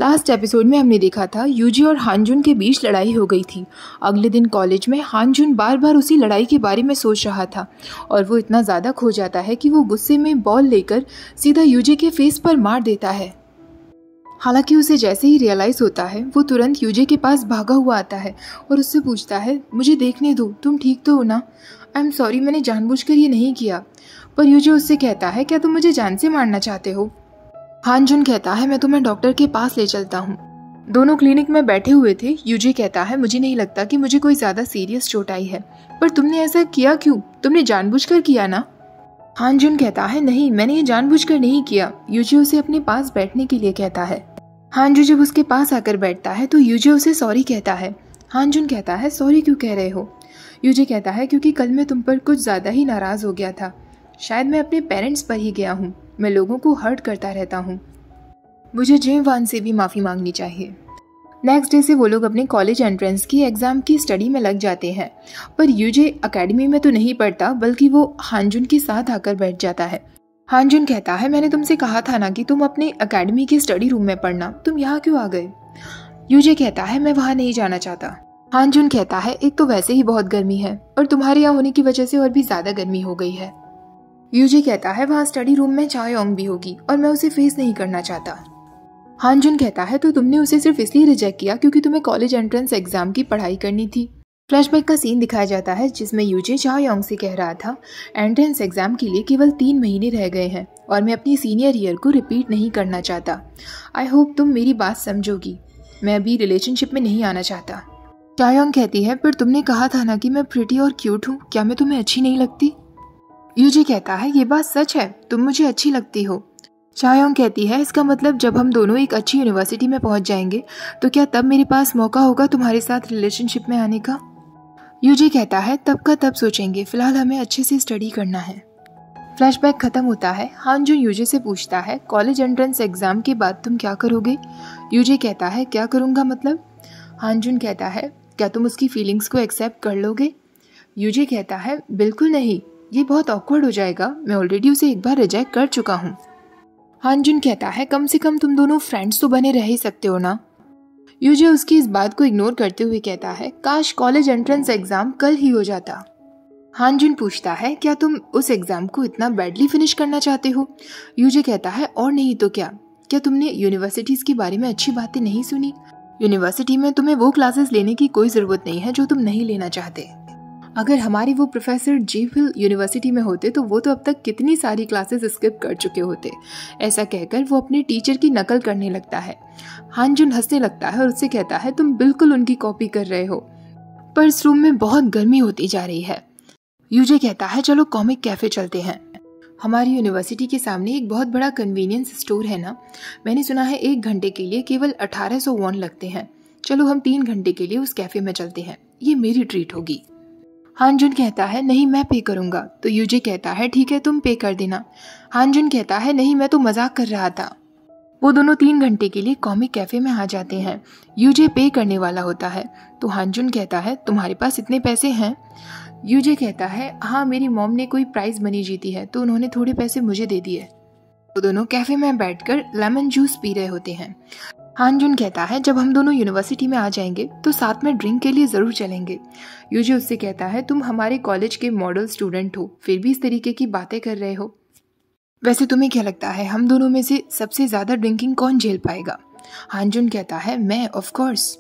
Last episode में हमने देखा था यूजी और हानजुन के बीच लड़ाई हो गई थी। अगले दिन कॉलेज में हानजुन बार बार उसी लड़ाई के बारे में सोच रहा था और वो इतना ज़्यादा खो जाता है कि वो गुस्से में बॉल लेकर सीधा यूजी के फेस पर मार देता है। हालांकि उसे जैसे ही रियलाइज़ होता है वो तुरंत यूजी के पास भागा हुआ आता है और उससे पूछता है, मुझे देखने दो, तुम ठीक तो हो ना? आई एम सॉरी, मैंने जानबूझकर ये नहीं किया। पर यूजी उससे कहता है, क्या तुम मुझे जान से मारना चाहते हो? हानजुन कहता है, मैं तुम्हें डॉक्टर के पास ले चलता हूँ। दोनों क्लिनिक में बैठे हुए थे। यूजी कहता है, मुझे नहीं लगता कि मुझे कोई ज़्यादा सीरियस चोट आई है, पर तुमने ऐसा किया क्यों? तुमने जानबूझकर किया ना? हानजुन कहता है, नहीं, मैंने ये जानबूझकर नहीं किया। यूजी उसे अपने पास बैठने के लिए कहता है। हानजुन जब उसके पास आकर बैठता है तो यूजी उसे सॉरी कहता है। हानजुन कहता है, सॉरी क्यों कह रहे हो? यूजी कहता है, क्योंकि कल मैं तुम पर कुछ ज़्यादा ही नाराज़ हो गया था। शायद मैं अपने पेरेंट्स पर ही गया हूँ। मैं लोगों को हर्ट करता रहता हूँ। मुझे जेवान से भी माफ़ी मांगनी चाहिए। नेक्स्ट डे से वो लोग अपने कॉलेज एंट्रेंस की एग्ज़ाम की स्टडी में लग जाते हैं। पर यूजी अकेडमी में तो नहीं पढ़ता, बल्कि वो हानजुन के साथ आकर बैठ जाता है। हानजुन कहता है, मैंने तुमसे कहा था ना कि तुम अपने अकेडमी के स्टडी रूम में पढ़ना, तुम यहाँ क्यों आ गए? यूजी कहता है, मैं वहाँ नहीं जाना चाहता। हानजुन कहता है, एक तो वैसे ही बहुत गर्मी है और तुम्हारे यहाँ होने की वजह से और भी ज़्यादा गर्मी हो गई है। यूजी कहता है, वहाँ स्टडी रूम में चायोंग भी होगी और मैं उसे फेस नहीं करना चाहता। हानजुन कहता है, तो तुमने उसे सिर्फ इसलिए रिजेक्ट किया क्योंकि तुम्हें कॉलेज एंट्रेंस एग्जाम की पढ़ाई करनी थी। फ्लैशबैक का सीन दिखाया जाता है जिसमें यूजी चायोंग से कह रहा था, एंट्रेंस एग्जाम के लिए केवल 3 महीने रह गए हैं और मैं अपनी सीनियर ईयर को रिपीट नहीं करना चाहता। आई होप तुम मेरी बात समझोगी। मैं अभी रिलेशनशिप में नहीं आना चाहता। चायोंग कहती है, पर तुमने कहा था ना कि मैं प्रिटी और क्यूट हूँ, क्या मैं तुम्हें अच्छी नहीं लगती? यूजी कहता है, ये बात सच है, तुम मुझे अच्छी लगती हो। चायोंग कहती है, इसका मतलब जब हम दोनों एक अच्छी यूनिवर्सिटी में पहुंच जाएंगे तो क्या तब मेरे पास मौका होगा तुम्हारे साथ रिलेशनशिप में आने का? यूजी कहता है, तब का तब सोचेंगे, फिलहाल हमें अच्छे से स्टडी करना है। फ्लैशबैक खत्म होता है। हानजुन यूजी से पूछता है, कॉलेज एंट्रेंस एग्जाम के बाद तुम क्या करोगे? यूजी कहता है, क्या करूँगा मतलब? हानजुन कहता है, क्या तुम उसकी फीलिंग्स को एक्सेप्ट कर लोगे? यूजी कहता है, बिल्कुल नहीं, ये बहुत ऑकवर्ड हो जाएगा, मैं ऑलरेडी उसे एक बार रिजेक्ट कर चुका हूँ। हानजुन कहता है, कम से कम तुम दोनों फ्रेंड्स तो बने रह ही सकते हो ना? यूजी उसकी इस बात को इग्नोर करते हुए कहता है, काश कॉलेज एंट्रेंस एग्जाम कल ही हो जाता। हानजुन पूछता है, क्या तुम उस एग्जाम को इतना बैडली फिनिश करना चाहते हो? यूजी कहता है, और नहीं तो क्या तुमने यूनिवर्सिटीज के बारे में अच्छी बातें नहीं सुनी? यूनिवर्सिटी में तुम्हें वो क्लासेस लेने की कोई ज़रूरत नहीं है जो तुम नहीं लेना चाहते। अगर हमारे वो प्रोफेसर जेफिल यूनिवर्सिटी में होते तो वो तो अब तक कितनी सारी क्लासेस स्किप कर चुके होते। ऐसा कहकर वो अपने टीचर की नकल करने लगता है। हानजुन हंसने लगता है और उससे कहता है, तुम बिल्कुल उनकी कॉपी कर रहे हो। पर इस रूम में बहुत गर्मी होती जा रही है। यूजी कहता है, चलो कॉमिक कैफे चलते हैं। हमारी यूनिवर्सिटी के सामने एक बहुत बड़ा कन्वीनियंस स्टोर है ना? मैंने सुना है 1 घंटे के लिए केवल 1800 वॉन लगते हैं। चलो हम 3 घंटे के लिए उस कैफे में चलते हैं, ये मेरी ट्रीट होगी। हानजुन कहता है, नहीं, मैं पे करूंगा। तो यूजी कहता है, ठीक है, तुम पे कर देना। हानजुन कहता है, नहीं, मैं तो मजाक कर रहा था। वो दोनों 3 घंटे के लिए कॉमिक कैफे में आ जाते हैं। यूजी पे करने वाला होता है तो हानजुन कहता है, तुम्हारे पास इतने पैसे हैं? यूजी कहता है, हाँ, मेरी मॉम ने कोई प्राइज मनी जीती है तो उन्होंने थोड़े पैसे मुझे दे दिए। वो दोनों कैफे में बैठकर लेमन जूस पी रहे होते हैं। हानजुन कहता है, जब हम दोनों यूनिवर्सिटी में आ जाएंगे तो साथ में ड्रिंक के लिए ज़रूर चलेंगे। यूजी उससे कहता है, तुम हमारे कॉलेज के मॉडल स्टूडेंट हो, फिर भी इस तरीके की बातें कर रहे हो। वैसे तुम्हें क्या लगता है, हम दोनों में से सबसे ज़्यादा ड्रिंकिंग कौन झेल पाएगा? हानजुन कहता है, मैं, ऑफ कोर्स।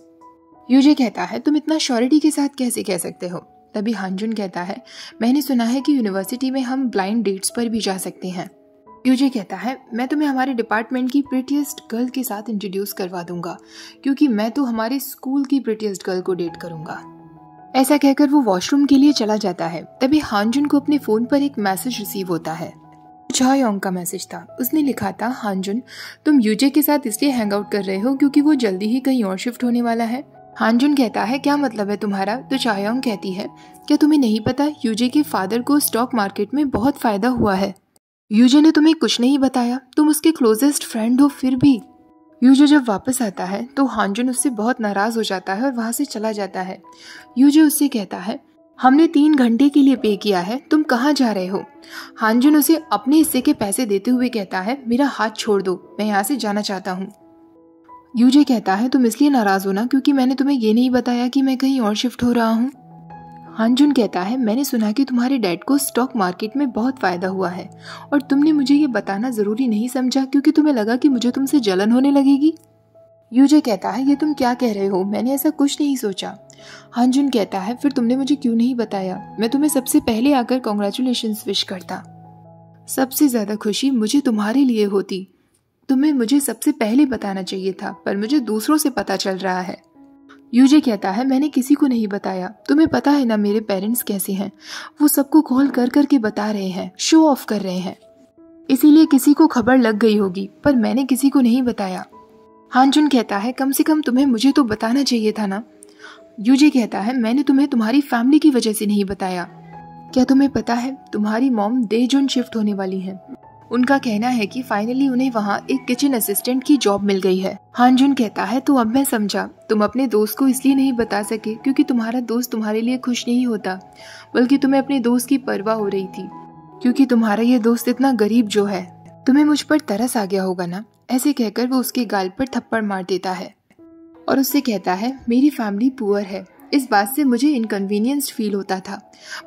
यूजी कहता है, तुम इतना श्योरिटी के साथ कैसे कह सकते हो? तभी हानजुन कहता है, मैंने सुना है कि यूनिवर्सिटी में हम ब्लाइंड डेट्स पर भी जा सकते हैं। यूजी कहता है, मैं तुम्हें हमारे डिपार्टमेंट की प्रिटीएस्ट गर्ल के साथ इंट्रोड्यूस करवा दूंगा, क्योंकि मैं तो हमारे स्कूल की प्रिटीएस्ट गर्ल को डेट करूंगा। ऐसा कहकर वो वॉशरूम के लिए चला जाता है। तभी हानजुन को अपने फोन पर एक मैसेज रिसीव होता है। चायोंग का मैसेज था। उसने लिखा था, हानजुन, तुम यूजी के साथ इसलिए हैंग आउट कर रहे हो क्योंकि वो जल्दी ही कहीं और शिफ्ट होने वाला है। हानजुन कहता है, क्या मतलब है तुम्हारा? तो चायोंग कहती है, क्या तुम्हें नहीं पता, यूजी के फादर को स्टॉक मार्केट में बहुत फायदा हुआ है। यूजी ने तुम्हें कुछ नहीं बताया, तुम उसके क्लोजेस्ट फ्रेंड हो फिर भी। यूजी जब वापस आता है तो हानजुन उससे बहुत नाराज हो जाता है और वहां से चला जाता है। यूजी उससे कहता है, हमने 3 घंटे के लिए पे किया है, तुम कहाँ जा रहे हो? हानजुन उसे अपने हिस्से के पैसे देते हुए कहता है, मेरा हाथ छोड़ दो, मैं यहाँ से जाना चाहता हूँ। यूजे कहता है तुम इसलिए नाराज हो ना क्योंकि मैंने तुम्हें ये नहीं बताया कि मैं कहीं और शिफ्ट हो रहा हूँ। हानजुन कहता है मैंने सुना कि तुम्हारे डैड को स्टॉक मार्केट में बहुत फायदा हुआ है और तुमने मुझे ये बताना जरूरी नहीं समझा क्योंकि तुम्हें लगा कि मुझे तुमसे जलन होने लगेगी। यूजे कहता है ये तुम क्या कह रहे हो, मैंने ऐसा कुछ नहीं सोचा। हानजुन कहता है फिर तुमने मुझे क्यों नहीं बताया, मैं तुम्हें सबसे पहले आकर कॉन्ग्रेचुलेशंस विश करता। सबसे ज्यादा खुशी मुझे तुम्हारे लिए होती, तुम्हें मुझे सबसे पहले बताना चाहिए था पर मुझे दूसरों से पता चल रहा है। यूजे कहता है मैंने किसी को नहीं बताया, तुम्हें पता है ना मेरे पेरेंट्स कैसे हैं, वो सबको कॉल कर करके बता रहे हैं, शो ऑफ कर रहे हैं, इसीलिए किसी को खबर लग गई होगी पर मैंने किसी को नहीं बताया। हानजुन कहता है कम से कम तुम्हें मुझे तो बताना चाहिए था ना। यूजे कहता है मैंने तुम्हें तुम्हारी फैमिली की वजह से नहीं बताया। क्या तुम्हें पता है तुम्हारी मॉम डेजोन शिफ्ट होने वाली हैं। उनका कहना है कि फाइनली उन्हें वहाँ एक किचन असिस्टेंट की जॉब मिल गई है। हानजुन कहता है तो अब मैं समझा, तुम अपने दोस्त को इसलिए नहीं बता सके क्योंकि तुम्हारा दोस्त तुम्हारे लिए खुश नहीं होता, बल्कि तुम्हें अपने दोस्त की परवाह हो रही थी क्योंकि तुम्हारा ये दोस्त इतना गरीब जो है। तुम्हें मुझ पर तरस आ गया होगा ना। ऐसे कहकर वो उसके गाल पर थप्पड़ मार देता है और उससे कहता है मेरी फैमिली पुअर है, इस बात से मुझे इनकन्वीनियंस्ड फील होता था,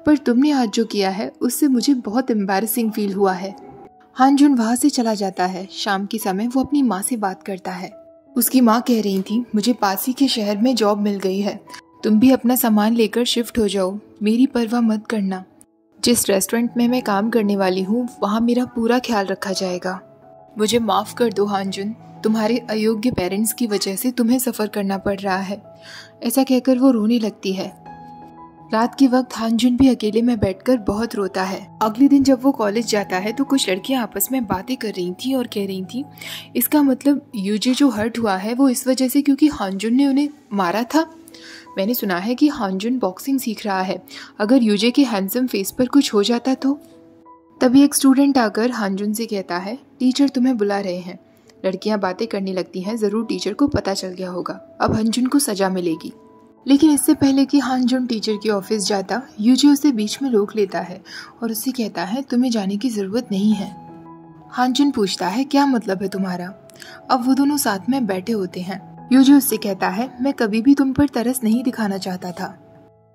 पर तुमने आज जो किया है उससे मुझे बहुत एम्बैरेसिंग फील हुआ है। हानजुन वहाँ से चला जाता है। शाम के समय वो अपनी माँ से बात करता है। उसकी माँ कह रही थी मुझे पास ही के शहर में जॉब मिल गई है, तुम भी अपना सामान लेकर शिफ्ट हो जाओ, मेरी परवाह मत करना। जिस रेस्टोरेंट में मैं काम करने वाली हूँ वहाँ मेरा पूरा ख्याल रखा जाएगा। मुझे माफ़ कर दो हानजुन, तुम्हारे अयोग्य पेरेंट्स की वजह से तुम्हें सफ़र करना पड़ रहा है। ऐसा कहकर वो रोने लगती है। रात के वक्त हानजुन भी अकेले में बैठकर बहुत रोता है। अगले दिन जब वो कॉलेज जाता है तो कुछ लड़कियां आपस में बातें कर रही थी और कह रही थी इसका मतलब यूजे जो हर्ट हुआ है वो इस वजह से क्योंकि हानजुन ने उन्हें मारा था। मैंने सुना है कि हानजुन बॉक्सिंग सीख रहा है, अगर यूजे के हैंडसम फेस पर कुछ हो जाता तो। तभी एक स्टूडेंट आकर हानजुन से कहता है टीचर तुम्हें बुला रहे हैं। लड़कियां बातें करने लगती हैं, ज़रूर टीचर को पता चल गया होगा, अब हानजुन को सजा मिलेगी। लेकिन इससे पहले कि हानजुन टीचर के ऑफिस जाता, यूजे उसे बीच में रोक लेता है और उससे कहता है तुम्हें जाने की ज़रूरत नहीं है। हानजुन पूछता है क्या मतलब है तुम्हारा। अब वो दोनों साथ में बैठे होते हैं। यूजे उससे कहता है मैं कभी भी तुम पर तरस नहीं दिखाना चाहता था,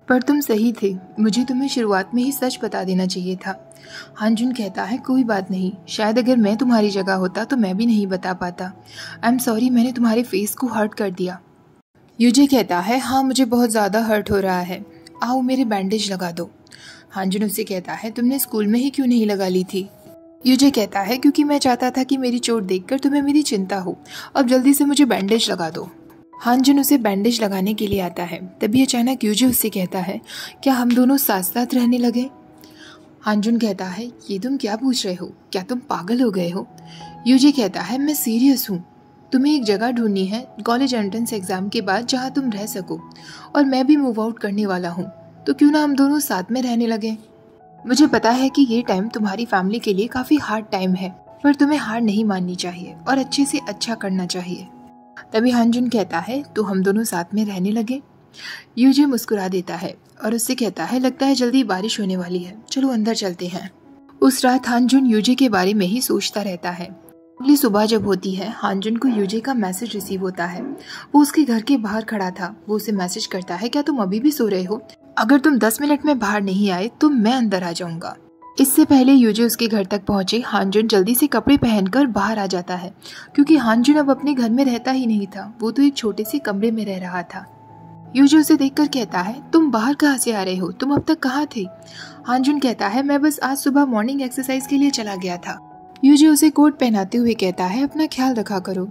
पर तुम सही थे, मुझे तुम्हें शुरुआत में ही सच बता देना चाहिए था। हानजुन कहता है कोई बात नहीं, शायद अगर मैं तुम्हारी जगह होता तो मैं भी नहीं बता पाता। आई एम सॉरी, मैंने तुम्हारे फेस को हर्ट कर दिया। यूजे कहता है हाँ मुझे बहुत ज़्यादा हर्ट हो रहा है, आओ मेरे बैंडेज लगा दो। हानजुन उससे कहता है तुमने स्कूल में ही क्यों नहीं लगा ली थी। यूजे कहता है क्योंकि मैं चाहता था कि मेरी चोट देखकर तुम्हें मेरी चिंता हो, अब जल्दी से मुझे बैंडेज लगा दो। हानजुन उसे बैंडेज लगाने के लिए आता है। तभी अचानक यूजे उससे कहता है क्या हम दोनों साथ साथ रहने लगे। हानजुन कहता है ये तुम क्या पूछ रहे हो, क्या तुम पागल हो गए हो। यूजे कहता है मैं सीरियस हूँ, तुम्हें एक जगह ढूंढनी है कॉलेज एंट्रेंस एग्जाम के बाद जहाँ तुम रह सको, और मैं भी मूव आउट करने वाला हूँ, तो क्यों ना हम दोनों साथ में रहने लगे। मुझे पता है कि ये टाइम तुम्हारी फैमिली के लिए काफ़ी हार्ड टाइम है, पर तुम्हें हार नहीं माननी चाहिए और अच्छे से अच्छा करना चाहिए। तभी हानजुन कहता है तो हम दोनों साथ में रहने लगे। यूजे मुस्कुरा देता है और उससे कहता है लगता है जल्दी बारिश होने वाली है, चलो अंदर चलते हैं। उस रात हानजुन यूजे के बारे में ही सोचता रहता है। अगली सुबह जब होती है, हानजुन को यूजे का मैसेज रिसीव होता है। वो उसके घर के बाहर खड़ा था। वो उसे मैसेज करता है क्या तुम अभी भी सो रहे हो, अगर तुम 10 मिनट में बाहर नहीं आए तो मैं अंदर आ जाऊंगा। इससे पहले यूजे उसके घर तक पहुंचे, हानजुन जल्दी से कपड़े पहनकर बाहर आ जाता है क्योंकि हानजुन अब अपने घर में रहता ही नहीं था, वो तो एक छोटे से कमरे में रह रहा था। यूजे उसे देखकर कहता है तुम बाहर कहाँ से आ रहे हो, तुम अब तक कहाँ थे। हानजुन कहता है मैं बस आज सुबह मॉर्निंग एक्सरसाइज के लिए चला गया था। यूजे उसे कोट पहनाते हुए कहता है अपना ख्याल रखा करो।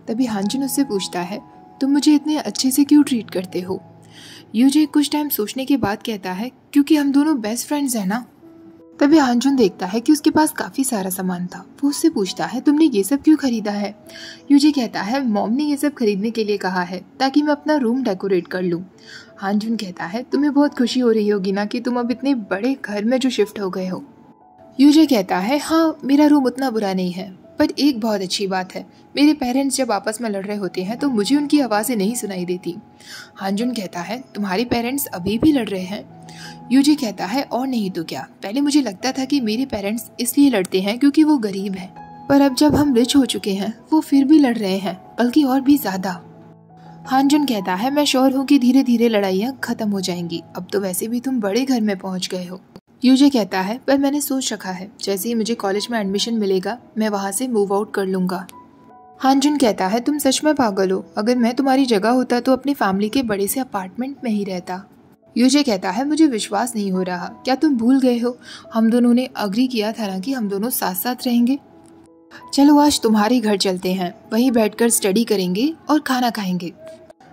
तभी हानजुन उससे पूछता है तुम मुझे इतने अच्छे से क्यों ट्रीट करते हो। यूजे कुछ टाइम सोचने के बाद कहता है क्योंकि हम दोनों बेस्ट फ्रेंड्स हैं ना। तभी हानजुन देखता है कि उसके पास काफ़ी सारा सामान था। वो उससे पूछता है तुमने ये सब क्यों खरीदा है। यूजे कहता है मॉम ने ये सब खरीदने के लिए कहा है ताकि मैं अपना रूम डेकोरेट कर लूँ। हानजुन कहता है तुम्हें बहुत खुशी हो रही होगी ना कि तुम अब इतने बड़े घर में जो शिफ्ट हो गए हो। यूजे कहता है हाँ मेरा रूम उतना बुरा नहीं है, पर एक बहुत अच्छी बात है, मेरे पेरेंट्स जब आपस में लड़ रहे होते हैं तो मुझे उनकी आवाज़ें नहीं सुनाई देती। हानजुन कहता है तुम्हारे पेरेंट्स अभी भी लड़ रहे हैं। यूजे कहता है और नहीं तो क्या, पहले मुझे लगता था कि मेरे पेरेंट्स इसलिए लड़ते हैं क्योंकि वो गरीब हैं, पर अब जब हम रिच हो चुके हैं वो फिर भी लड़ रहे हैं, बल्कि और भी ज़्यादा। हानजुन कहता है मैं श्योर हूँ कि धीरे धीरे लड़ाइयाँ खत्म हो जाएंगी, अब तो वैसे भी तुम बड़े घर में पहुँच गए हो। यूजे कहता है पर मैंने सोच रखा है, जैसे ही मुझे कॉलेज में एडमिशन मिलेगा मैं वहाँ से मूव आउट कर लूँगा। हानजुन कहता है तुम सच में पागल हो, अगर मैं तुम्हारी जगह होता तो अपनी फैमिली के बड़े से अपार्टमेंट में ही रहता। यूजे कहता है मुझे विश्वास नहीं हो रहा, क्या तुम भूल गए हो हम दोनों ने अग्री किया था ना कि हम दोनों साथ साथ रहेंगे। चलो आज तुम्हारे घर चलते हैं, वहीं बैठकर स्टडी करेंगे और खाना खाएंगे।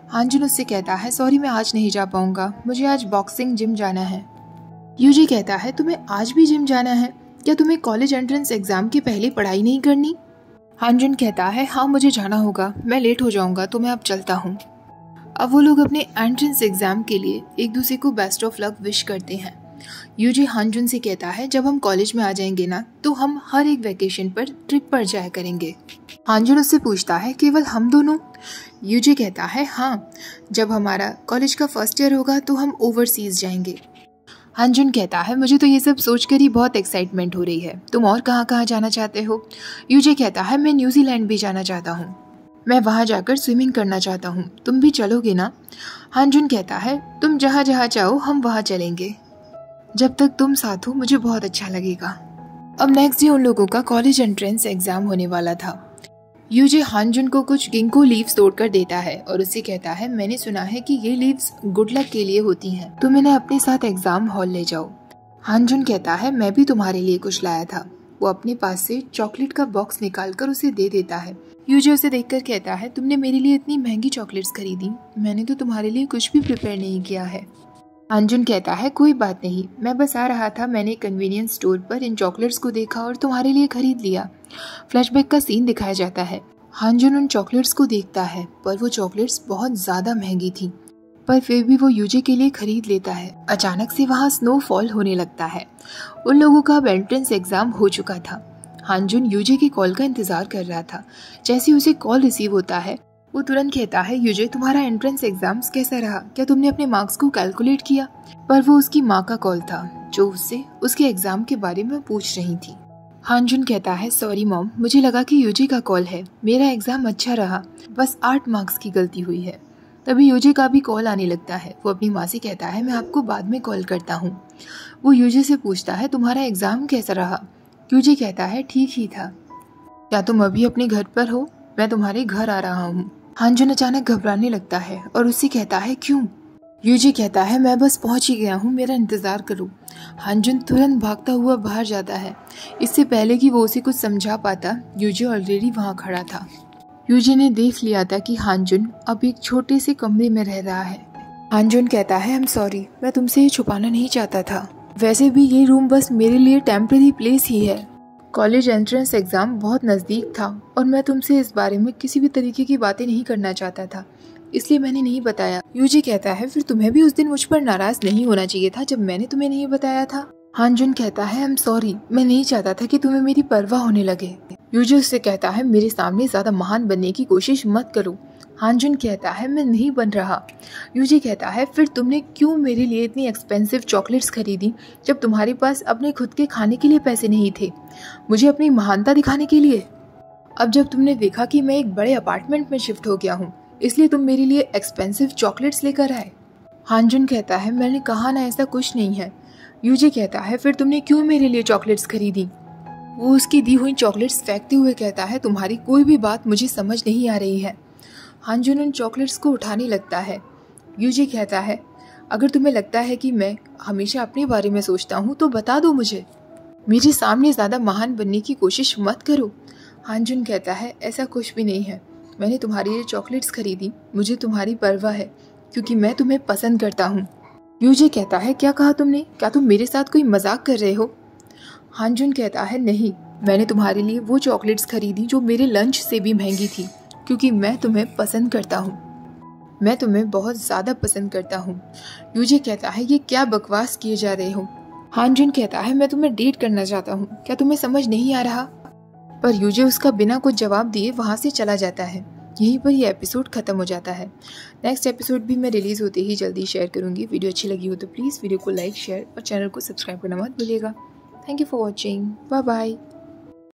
हानजुन उससे कहता है सॉरी मैं आज नहीं जा पाऊंगा, मुझे आज बॉक्सिंग जिम जाना है। यूजे कहता है तुम्हें आज भी जिम जाना है, क्या तुम्हें कॉलेज एंट्रेंस एग्जाम के पहले पढ़ाई नहीं करनी। हानजुन कहता है हाँ मुझे जाना होगा, मैं लेट हो जाऊंगा तो मैं अब चलता हूँ। अब वो लोग अपने एंट्रेंस एग्जाम के लिए एक दूसरे को बेस्ट ऑफ लक विश करते हैं। यूजे हानजुन से कहता है जब हम कॉलेज में आ जाएंगे ना तो हम हर एक वेकेशन पर ट्रिप पर जाया करेंगे। हानजुन उससे पूछता है केवल हम दोनों। यूजे कहता है हाँ, जब हमारा कॉलेज का फर्स्ट ईयर होगा तो हम ओवरसीज जाएंगे। हानजुन कहता है मुझे तो ये सब सोचकर ही बहुत एक्साइटमेंट हो रही है, तुम और कहाँ कहाँ जाना चाहते हो। यूजे कहता है मैं न्यूजीलैंड भी जाना चाहता हूँ, मैं वहाँ जाकर स्विमिंग करना चाहता हूँ, तुम भी चलोगे ना। हानजुन कहता है तुम जहाँ जहाँ चाहो हम वहाँ चलेंगे, जब तक तुम साथ हो मुझे बहुत अच्छा लगेगा। अब नेक्स्ट डे उन लोगों का कॉलेज एंट्रेंस एग्जाम होने वाला था। यूजे हानजुन को कुछ गिंको लीव्स तोड़कर देता है और उससे कहता है मैंने सुना है कि ये लीव्स गुड लक के लिए होती हैं, तुम इन्हें अपने साथ एग्जाम हॉल ले जाओ। हानजुन कहता है मैं भी तुम्हारे लिए कुछ लाया था। वो अपने पास से चॉकलेट का बॉक्स निकालकर उसे दे देता है। यूजे उसे देखकर कहता है तुमने मेरे लिए इतनी महंगी चॉकलेट्स खरीदी, मैंने तो तुम्हारे लिए कुछ भी प्रिपेयर नहीं किया है। हानजुन कहता है कोई बात नहीं, मैं बस आ रहा था, मैंने कन्वीनियंस स्टोर पर इन चॉकलेट्स को देखा और तुम्हारे लिए खरीद लिया। फ्लैशबैक का सीन दिखाया जाता है। हानजुन उन चॉकलेट्स को देखता है पर वो चॉकलेट्स बहुत ज़्यादा महंगी थी, पर फिर भी वो यूजे के लिए खरीद लेता है। अचानक से वहाँ स्नोफॉल होने लगता है। उन लोगों का अब एंट्रेंस एग्जाम हो चुका था। हानजुन यूजे की कॉल का इंतजार कर रहा था। जैसे उसे कॉल रिसीव होता है वो तुरंत कहता है यूजे तुम्हारा एंट्रेंस एग्जाम्स कैसा रहा, क्या तुमने अपने मार्क्स को कैलकुलेट किया। पर वो उसकी माँ का कॉल था जो उससे उसके एग्जाम के बारे में पूछ रही थी। हानजुन कहता है सॉरी मॉम, मुझे लगा कि यूजे का कॉल है, मेरा एग्जाम अच्छा रहा, बस 8 मार्क्स की गलती हुई है। तभी यूजे का भी कॉल आने लगता है। वो अपनी माँ से कहता है मैं आपको बाद में कॉल करता हूँ। वो यूजे से पूछता है तुम्हारा एग्जाम कैसा रहा। यूजे कहता है ठीक ही था। क्या तुम अभी अपने घर पर हो, मैं तुम्हारे घर आ रहा हूँ। हानजुन अचानक घबराने लगता है और उससे कहता है क्यों। यूजे कहता है मैं बस पहुंच ही गया हूँ, मेरा इंतजार करो। हानजुन तुरंत भागता हुआ बाहर जाता है। इससे पहले कि वो उसे कुछ समझा पाता यूजे ऑलरेडी वहाँ खड़ा था। यूजे ने देख लिया था कि हानजुन अब एक छोटे से कमरे में रह रहा है। हानजुन कहता है आई एम सॉरी, मैं तुमसे ये छुपाना नहीं चाहता था, वैसे भी ये रूम बस मेरे लिए टेम्परेरी प्लेस ही है। कॉलेज एंट्रेंस एग्जाम बहुत नज़दीक था और मैं तुमसे इस बारे में किसी भी तरीके की बातें नहीं करना चाहता था, इसलिए मैंने नहीं बताया। यूजी कहता है फिर तुम्हें भी उस दिन मुझ पर नाराज नहीं होना चाहिए था जब मैंने तुम्हें नहीं बताया था। हानजुन कहता है आई एम सॉरी, मैं नहीं चाहता था कि तुम्हें मेरी परवाह होने लगे। यूजी उससे कहता है मेरे सामने ज्यादा महान बनने की कोशिश मत करो। हानजुन कहता है मैं नहीं बन रहा। यूजी कहता है फिर तुमने क्यों मेरे लिए इतनी एक्सपेंसिव चॉकलेट्स खरीदी जब तुम्हारे पास अपने खुद के खाने के लिए पैसे नहीं थे, मुझे अपनी महानता दिखाने के लिए। अब जब तुमने देखा कि मैं एक बड़े अपार्टमेंट में शिफ्ट हो गया हूँ इसलिए तुम मेरे लिए एक्सपेंसिव चॉकलेट्स लेकर आए। हानजुन कहता है मैंने कहा ना ऐसा कुछ नहीं है। यूजी कहता है फिर तुमने क्यों मेरे लिए चॉकलेट्स खरीदी। वो उसकी दी हुई चॉकलेट्स फेंकते हुए कहता है तुम्हारी कोई भी बात मुझे समझ नहीं आ रही है। हानजुन उन चॉकलेट्स को उठाने लगता है। यूजी कहता है अगर तुम्हें लगता है कि मैं हमेशा अपने बारे में सोचता हूँ तो बता दो मुझे, मेरे सामने ज़्यादा महान बनने की कोशिश मत करो। हानजुन कहता है ऐसा कुछ भी नहीं है, मैंने तुम्हारे लिए चॉकलेट्स खरीदी, मुझे तुम्हारी परवाह है क्योंकि मैं तुम्हें पसंद करता हूँ। यूजी कहता है क्या कहा तुमने, क्या तुम मेरे साथ कोई मजाक कर रहे हो। हानजुन कहता है नहीं, मैंने तुम्हारे लिए वो चॉकलेट्स खरीदी जो मेरे लंच से भी महंगी थी क्योंकि मैं तुम्हें पसंद करता हूँ, मैं तुम्हें बहुत ज़्यादा पसंद करता हूँ। यूजी कहता है ये क्या बकवास किए जा रहे हो। हानजुन कहता है मैं तुम्हें डेट करना चाहता हूँ, क्या तुम्हें समझ नहीं आ रहा। पर यूजी उसका बिना कुछ जवाब दिए वहाँ से चला जाता है। यहीं पर ये एपिसोड खत्म हो जाता है। नेक्स्ट एपिसोड भी मैं रिलीज़ होते ही जल्दी शेयर करूँगी। वीडियो अच्छी लगी हो तो प्लीज़ वीडियो को लाइक, शेयर और चैनल को सब्सक्राइब करना मत भूलिएगा। Thank you for watching. Bye bye.